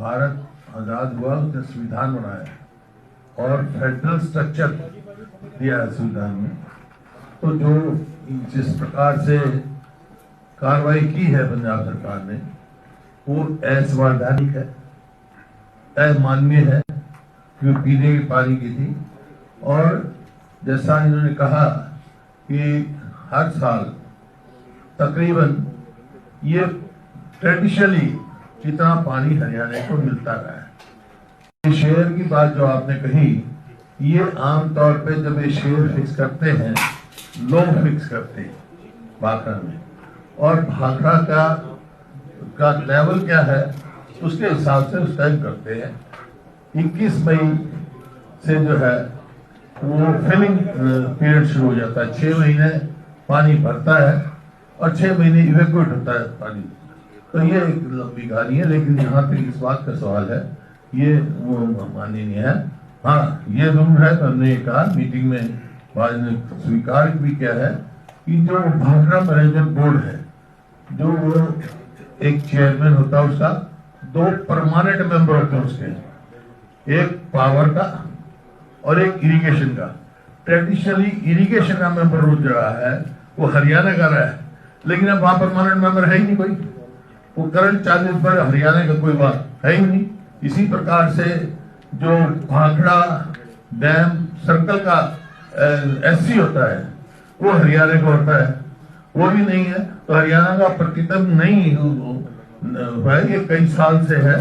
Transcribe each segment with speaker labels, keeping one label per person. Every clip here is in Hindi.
Speaker 1: भारत आजाद हुआ उसने संविधान बनाया और फेडरल स्ट्रक्चर दिया है संविधान में। तो जो जिस प्रकार से कार्रवाई की है पंजाब सरकार ने वो असंवैधानिक है, अमानवीय है, जो पीने के पानी की थी। और जैसा इन्होंने कहा कि हर साल तकरीबन ये ट्रेडिशनली जितना पानी हरियाणा को मिलता रहा है। शेयर की बात जो आपने कही, ये आमतौर पे जब ये शेयर फिक्स करते हैं लोग फिक्स करते हैं भाखड़ा में, और भाखड़ा का लेवल क्या है उसके हिसाब से उस टाइम करते हैं। 21 मई से जो है वो फिलिंग पीरियड शुरू हो जाता है। 6 महीने पानी भरता है और 6 महीने इवेक्यूएट होता है पानी। तो ये एक लंबी कहानी है, लेकिन यहाँ तक इस बात का सवाल है ये वो माननीय है। हाँ, ये जरूर है, हमने कहा मीटिंग में बाद ने स्वीकार भी किया है कि जो भाखड़ा मैनेजमेंट बोर्ड है, जो वो एक चेयरमैन होता है, उसका 2 परमानेंट मेंबर होते हैं उसके, एक पावर का और एक इरिगेशन का। ट्रेडिशनली इरिगेशन का मेंबर जो रहा है वो हरियाणा का रहा है, लेकिन अब वहां परमानेंट मेंबर है ही नहीं कोई। वो करंट चार्जेस पर हरियाणा का कोई बात है ही नहीं। इसी प्रकार से जो भाखड़ा डैम सर्कल का एससी होता है वो हरियाणा का होता है, वो भी नहीं है। तो हरियाणा का प्रतिनिधित्व नहीं है, ये कई साल से है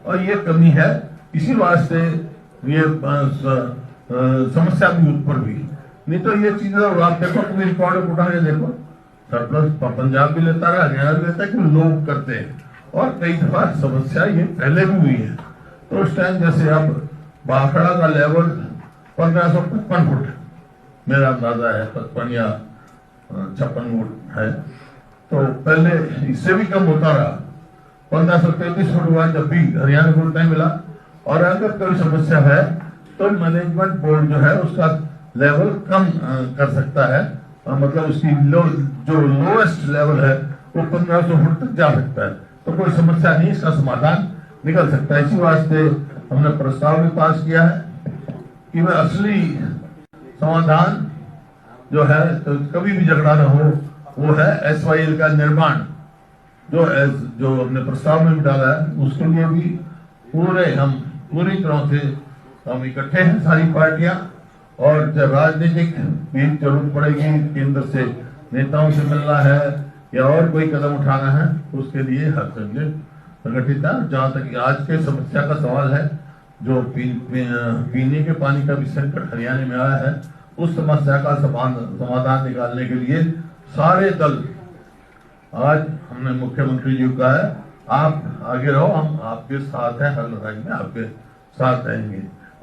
Speaker 1: और ये कमी है। इसी वास्ते ये समस्या भी उत्पन्न हुई। नहीं तो ये चीजें आप देखो, अपने रिकॉर्ड उठा के देखो, सरप्लस पंजाब भी लेता रहा, हरियाणा भी लेता है, कि लोग करते हैं। और कई दफा समस्या ये पहले भी हुई है। तो उस टाइम जैसे अब भाखड़ा का लेवल 1555 फुट मेरा अंदाजा है, 55 या 56 फुट है। तो पहले इससे भी कम होता रहा, 1533 फुट हुआ जब भी हरियाणा को टाइम मिला। और अगर कोई समस्या है तो मैनेजमेंट बोर्ड जो है उसका लेवल कम कर सकता है, मतलब उसकी जो लोएस्ट लेवल है वो 1500 फुट तक जा सकता है। तो कोई समस्या नहीं, इसका समाधान निकल सकता है। इसी वास्ते हमने प्रस्ताव भी पास किया है कि वह असली समाधान जो है तो कभी भी झगड़ा न हो, वो है SYL का निर्माण, जो हमने प्रस्ताव में भी डाला है। उसके लिए भी पूरी तरह से हम इकट्ठे हैं सारी पार्टियां, और जब राजनीतिक भी जरूरत पड़ेगी, केंद्र से नेताओं से मिलना है या और कोई कदम उठाना है, उसके लिए हर संगठित है। जहाँ तक आज के समस्या का सवाल है, जो पीने के पानी का भी संकट हरियाणा में आया है, उस समस्या का समाधान निकालने के लिए सारे दल, आज हमने मुख्यमंत्री जी को कहा है आप आगे रहो, हम आपके साथ हैं, हर लड़ाई में आपके साथ रहेंगे।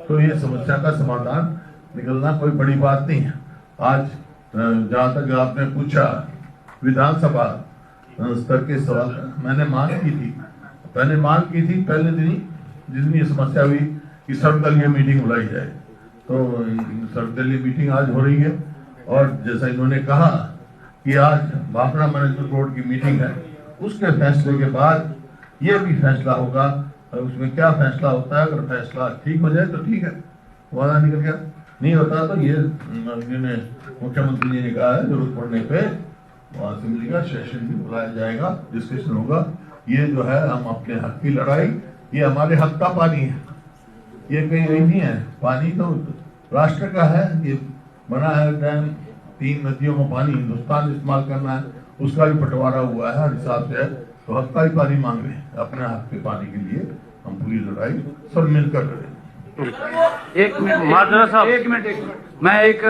Speaker 1: तो ये समस्या का समाधान निकलना कोई बड़ी बात नहीं है। आज जहाँ तक आपने पूछा विधानसभा स्तर के सवाल, मैंने मांग की थी पहले दिन जिस दिन ये समस्या हुई कि सर्वदलीय मीटिंग बुलाई जाए। तो सर्वदलीय मीटिंग आज हो रही है, और जैसा इन्होंने कहा कि आज भाखड़ा मैनेजमेंट बोर्ड की मीटिंग है, उसके फैसले के बाद ये भी फैसला होगा। और उसमें क्या फैसला होता है, अगर फैसला ठीक हो जाए तो ठीक है, वादा निकल गया, नहीं होता तो ये मुख्यमंत्री जी ने कहा है जरूरत पड़ने पे असेंबली का सेशन भी बुलाया जाएगा, डिस्कशन होगा। ये जो है हम अपने हक की लड़ाई, ये हमारे हक का पानी है, ये कहीं नहीं है। पानी तो राष्ट्र का है, ये बना है डैम, 3 नदियों का पानी हिंदुस्तान इस्तेमाल करना है, उसका भी बंटवारा हुआ है हर हिसाब से। तो हक का ही पानी मांग रहे हैं, अपने हक के पानी के लिए हम पूरी लड़ाई सब मिलकर करें।
Speaker 2: एक मिनट, 1 मिनट, मैं एक